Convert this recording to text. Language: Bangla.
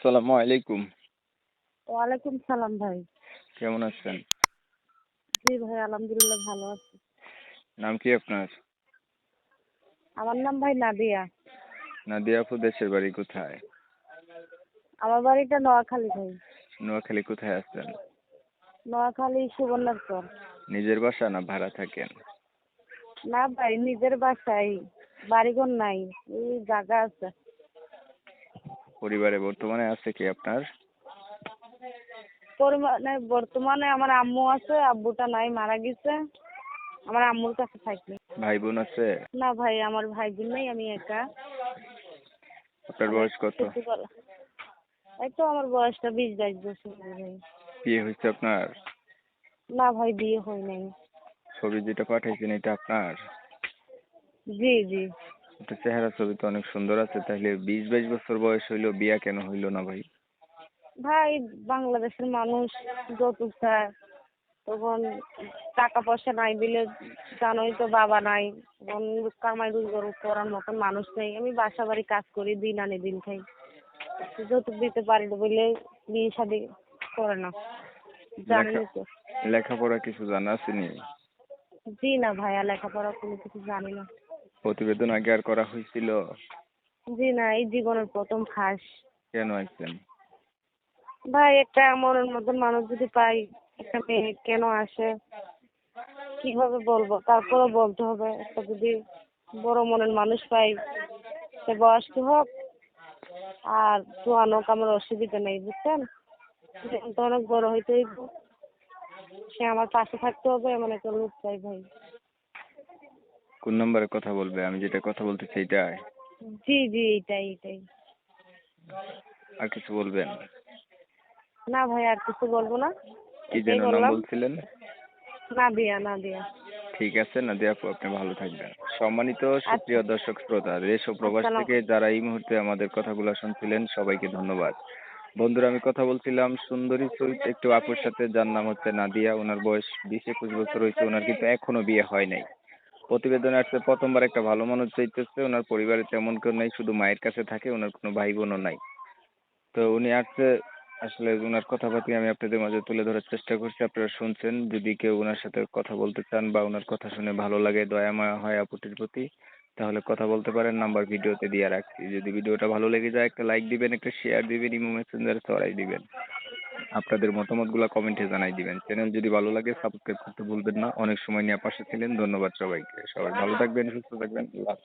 আসসালামু আলাইকুম। ওয়ালাইকুম সালাম ভাই। কেমন আছেন? জি ভাই আলহামদুলিল্লাহ ভালো আছি। নাম কি আপনার? আমার নাম ভাই নাদিয়া। নাদিয়া আপু দেশের বাড়ি কোথায়? আমার বাড়িটা নোয়াখালী ভাই। নোয়াখালী কোথায় আছেন? নোয়াখালী সুবর্ণচর। নিজের বাসা না ভাড়া থাকেন? না ভাই নিজের বাসায়, বাড়িঘর নাই, এই জায়গা আছে। পরিবারে বর্তমানে আছে কি আপনার? বর্তমানে আমার আম্মু আছে, আব্বুটা নাই মারা গেছে। আমার আম্মুর কাছে থাকি। ভাই বোন আছে? না ভাই আমার ভাই বোন নাই, আমি একা। আপনার অনেক বয়স কত? ছোটবেলা। এই তো আমার বয়সটা 20-22 বছর হবে ভাই। বিয়ে হয়েছে আপনার? না ভাই বিয়ে হয় নাই। ছবি যেটা পাঠাইছেন এটা আপনার? জি জি। আপনার চেহারা ছবি তো অনেক সুন্দর আছে, তাহলে 20-22 বছর বয়স হইলো বিয়া কেন হইলো না ভাই? ভাই বাংলাদেশের মানুষ যৌতুক চায়, তখন টাকা পয়সা নাই দিলে, জানোই তো বাবা নাই, তখন কামাই রোজগার করার মতন মানুষ নেই। আমি বাসা বাড়ি কাজ করি, দিন আনি দিন খাই, যৌতুক দিতে পারি না বলে বিয়ে শাদী করে না, লেখা জানেনই তো। লেখাপড়া কিছু জানা আছে নি? জি না ভাইয়া, লেখাপড়া কোনো কিছু জানি না। প্রতিবেদন আগে আর করা হয়েছিল? জি না, এই জীবনের প্রথম ফাঁস। কেন আসছেন? ভাই একটা মনের মতন মানুষ যদি পাই, একটা মেয়ে কেন আসে কিভাবে বলবো, তারপরে বলতে হবে। একটা যদি বড় মনের মানুষ পাই, সে বয়স্ক হোক আর জোয়ান হোক, আমার অসুবিধা নেই বুঝছেন। জীবন তো অনেক বড় হইতে হইব, সে আমার পাশে থাকতে হবে, এমন একটা লোক চাই ভাই। কোন নম্বরে কথা বলবে? আমি যেটা কথা বলতে চাই এটাই? জি জি, এইটাই এইটাই। আর কিছু বলবেন? না ভাই আর কিছু বলবো না, কি এটাই যেন নাম বললাম। বলছিলেন? নাদিয়া নাদিয়া। ঠিক আছে নাদিয়া আপু, আপনি ভালো থাকবেন। সম্মানিত আচ্ছা। সুপ্রিয় দর্শক শ্রোতা, দেশ ও প্রবাস আসসালাম। থেকে যারা এই মুহূর্তে আমাদের কথাগুলো শুনছিলেন সবাইকে ধন্যবাদ। বন্ধুরা, আমি কথা বলছিলাম সুন্দরী চরিত্রে একটু আপুর সাথে, যার নাম হচ্ছে নাদিয়া। ওনার বয়স 20-21 বছর হয়েছে, ওনার কিন্তু এখনো বিয়ে হয় নাই। প্রতিবেদনে আসছে প্রথমবার একটা ভালো মানুষ চাইতেছে। ওনার পরিবারে তেমন কেউ নাই, শুধু মায়ের কাছে থাকে, ওনার কোনো ভাই বোনও নাই। তো উনি আসছে, আসলে উনার কথাবার্তা আমি আপনাদের মাঝে তুলে ধরার চেষ্টা করছি, আপনারা শুনছেন। যদি কেউ ওনার সাথে কথা বলতে চান বা ওনার কথা শুনে ভালো লাগে, দয়া মায়া হয় আপুটির প্রতি, তাহলে কথা বলতে পারেন। নাম্বার ভিডিওতে দিয়ে রাখছি। যদি ভিডিওটা ভালো লেগে যায় একটা লাইক দিবেন, একটা শেয়ার দিবেন, ইমো মেসেঞ্জারে ছড়াই দিবেন। আপনাদের মতামতগুলো কমেন্টে জানাই দিবেন। চ্যানেল যদি ভালো লাগে সাবস্ক্রাইব করতে ভুলবেন না। অনেক সময় নিয়ে পাশে ছিলেন, ধন্যবাদ সবাইকে। সবাই ভালো থাকবেন, সুস্থ থাকবেন, আল্লাহ হাফেজ।